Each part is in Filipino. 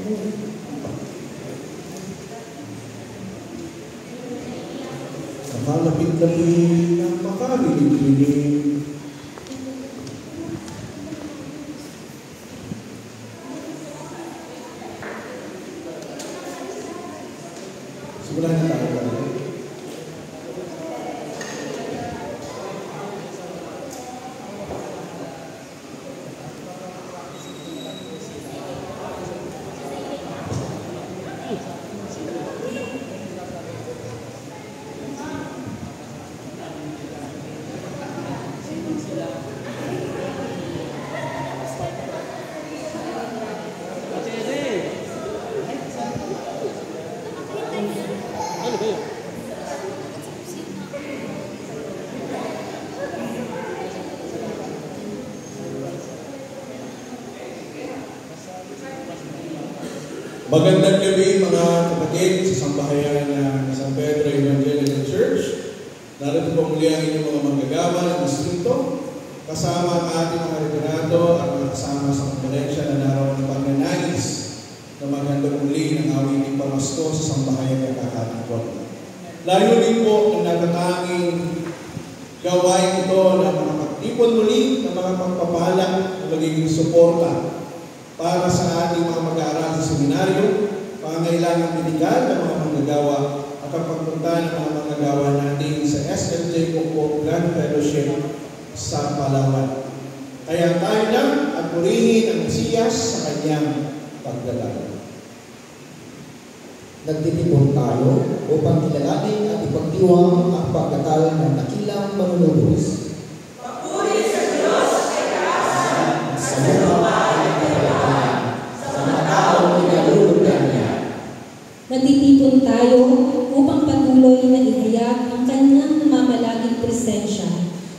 Nakalapit-lapit ang makarinig-rinig. Simulan na tayo. Magandang gabi mga kapatid sa sambahayan ng San Pedro Evangelical Church. Narito po muli ang inyong mga manggagawa ng distrito, kasama ang ating mga retirado at mga kasama sa konferensya na naroon ng pagnanais na maghandog muli ng awiting pamasko sa sambahayan ng kakatipon. Layunin po ang natatanging gawain ito na makapagtipon muli ng mga pagpapala na magiging suporta para sa ating mga mag-aaral sa seminaryo, pangangailangan medikal ng mga manggagawa at pagpunta ng mga manggagawa natin sa SMJ Kukuk Grand Fellowship sa Palawan. Kaya tayo lang at purihin ang Mesiyas sa kanyang pagdalaw. Nagtitipon tayo upang kilalanin at ipagdiwang ang pagkatal ng dakilang manunubos. Papuri sa Diyos ay kaasan, Sa lupa ay kapayapaan, sa mga taong pinalulugan niya. Nagtitipon tayo upang patuloy na ihayag ang kanyang namamalaging presensya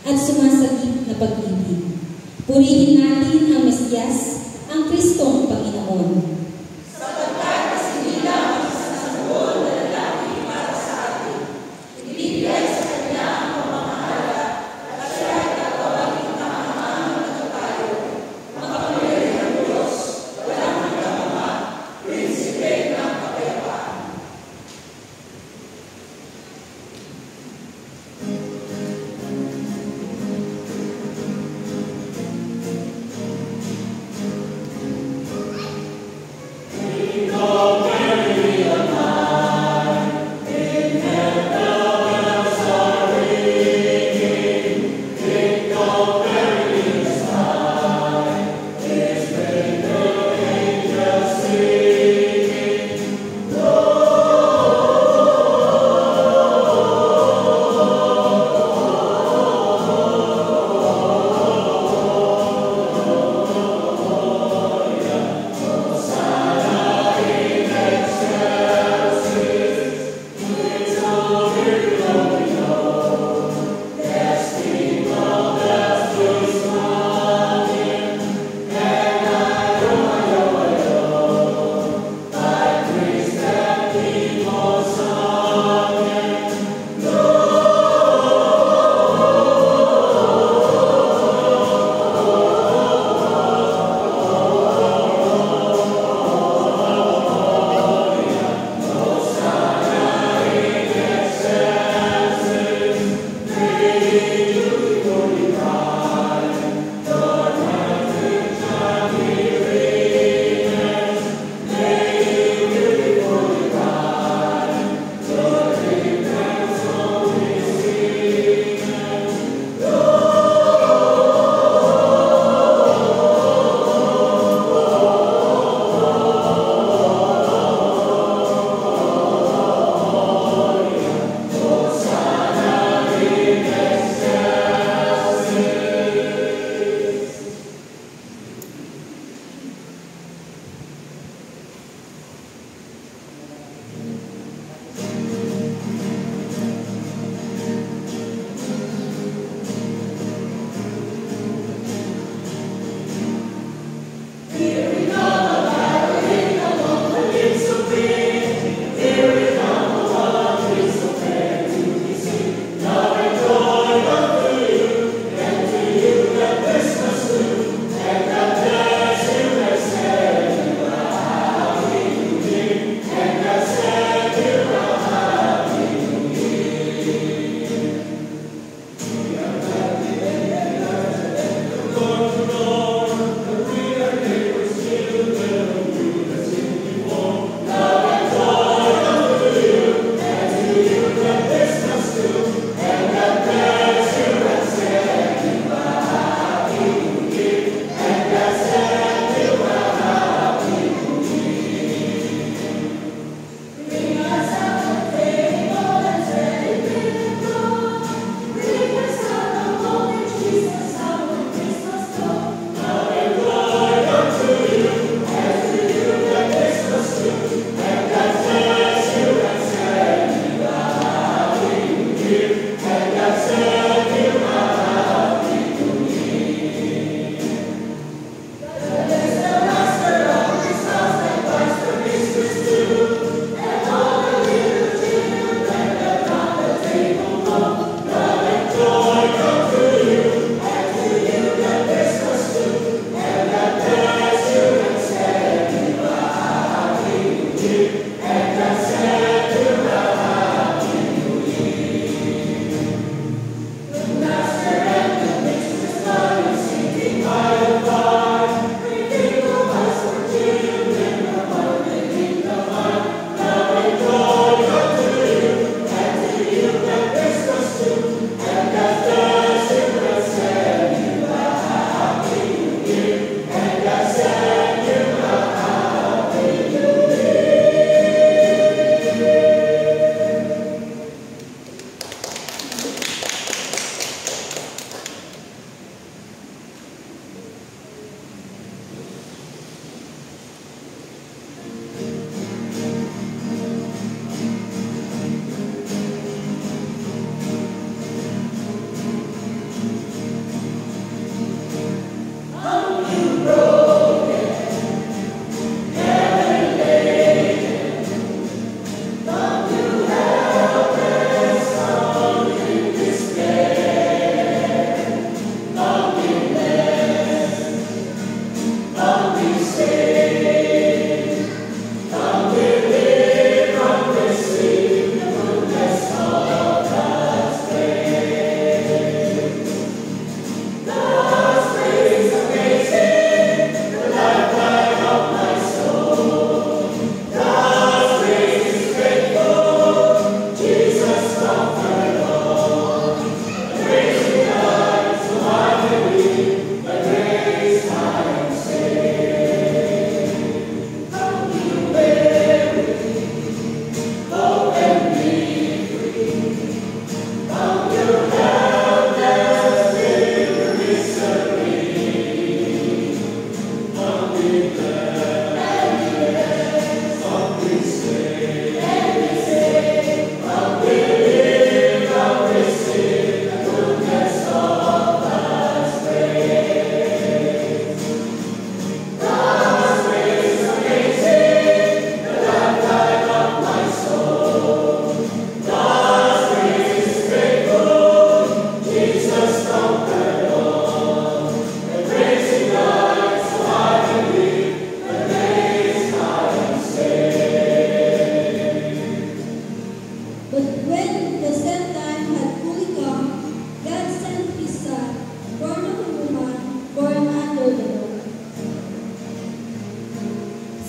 at sumasagip na pag-ibig. Purihin natin ang Mesiyas, ang Kristong Panginoon.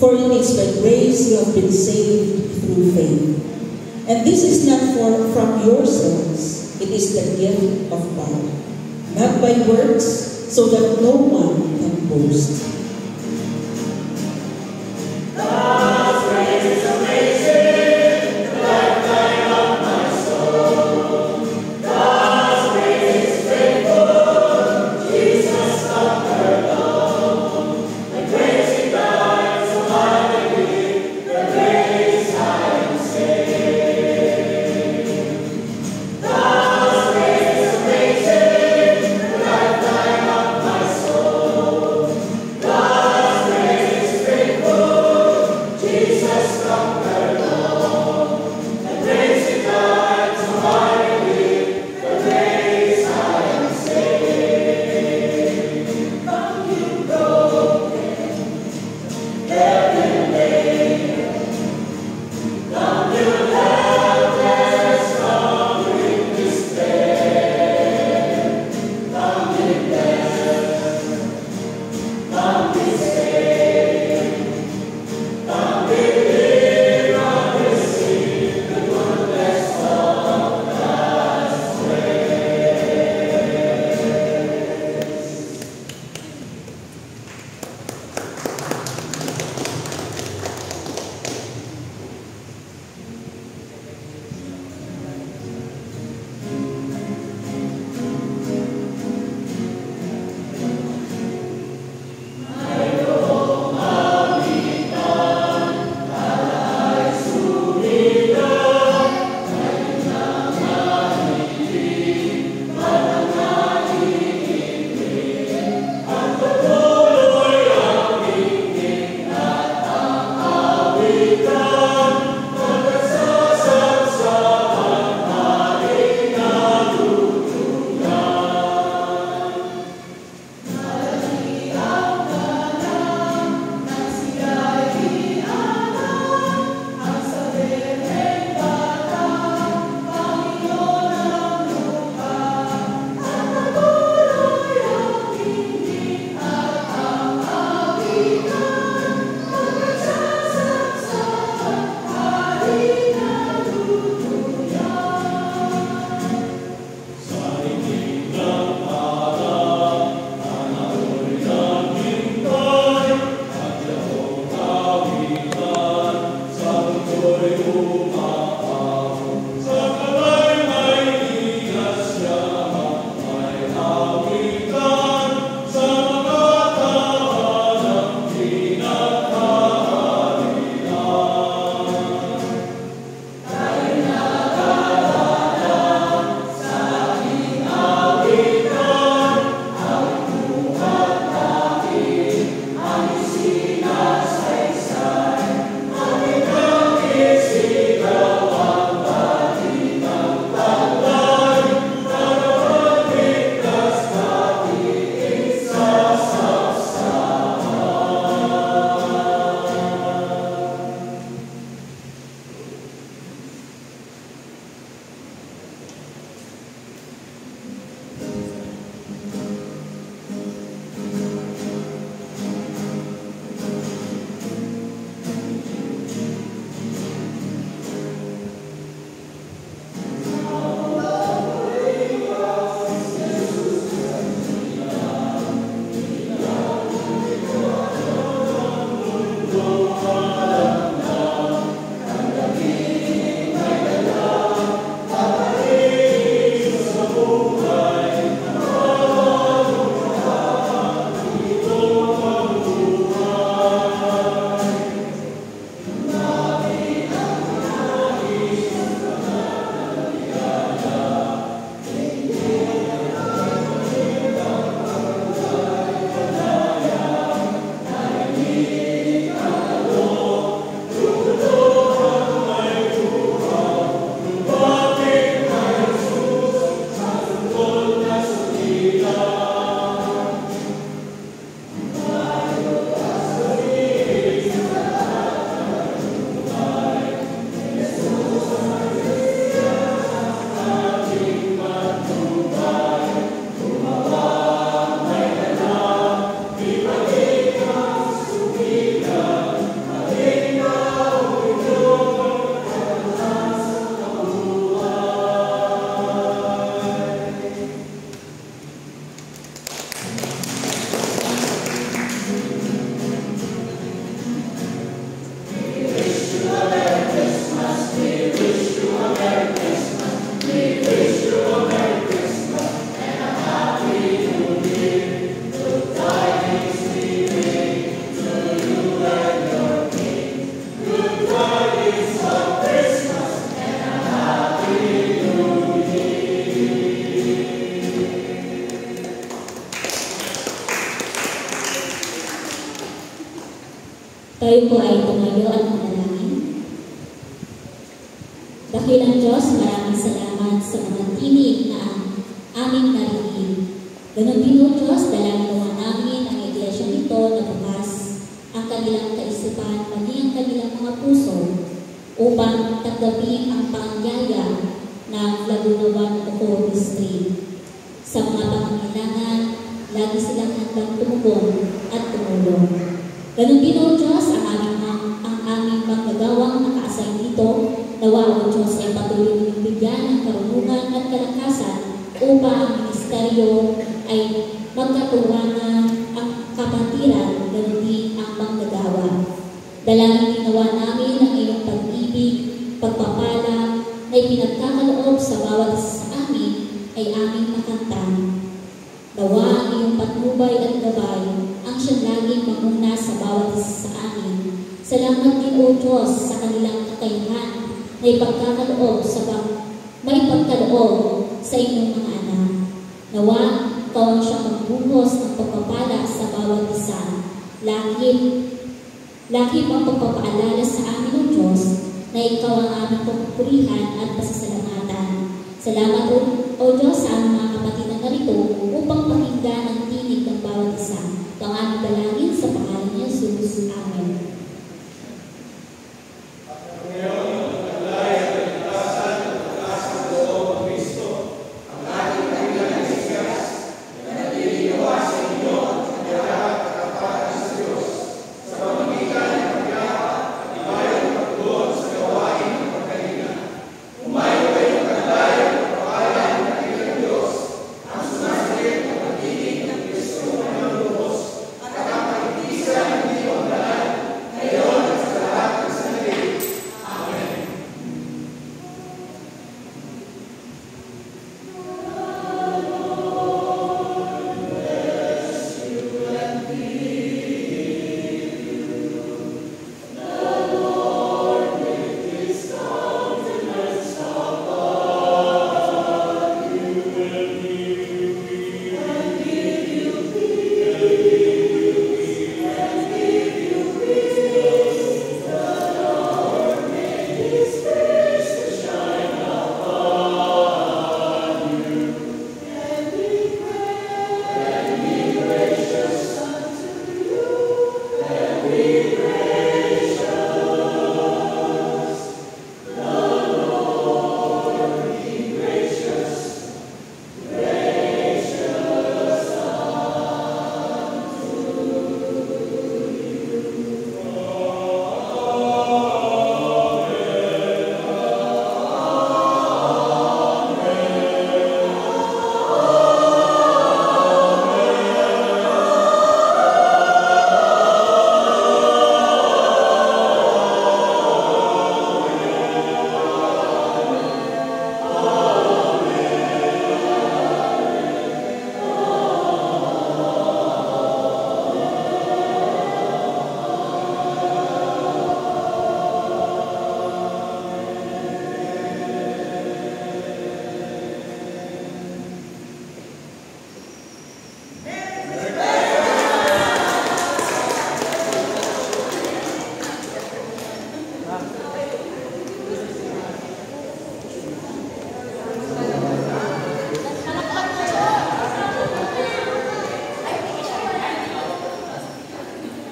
For it is by grace you have been saved through faith. And this is not from yourselves, it is the gift of God, not by works, so that no one can boast. God Tayo po ay tumayo at manalangin. Dakilang Diyos, maraming salamat sa mga tinig na aming narinig. Ganon din o Diyos, dalangin naman namin ang iglesia nito na bukas ang kanilang kaisipan, maging ang kanilang mga puso upang tanggapin ang pangyaya ng Laguna 1 Oco District. Sa mga pangangailangan, lagi silang handang tumugon at tumulong. Ganon din o Diyos, ang aming panggagawang naka-assign dito, nawa o Diyos ay patuloy ninyong bigyan ng karunungan at kalakasan upang ang ministeryo ay magkatuwanan ang kapatiran, ganon din ang manggagawa. Dalangin ginawa namin ang iyong pag-ibig, pagpapala na ipinagkakaloob sa bawat isa sa amin ay aming makamtan. Nawa ang iyong patnubay at gabay ang siyang laging mamuna sa bawat isa sa amin. Salamat din o Diyos sa kanilang kakayahan na ipagkakaloob sa inyong mga anak. Nawa, ikaw ang siyang magbuhos ng pagpapala sa bawat isa. Lagi ang pagpapaalala sa amin o Diyos na ikaw ang aming pagpupurihan at pasasalamatan. Salamat o Diyos sa aming mga kapatid na narito upang pakinggan ang tinig ng bawat isa. Ito ang aming dalangin sa pangalan ni Jesus. Amen.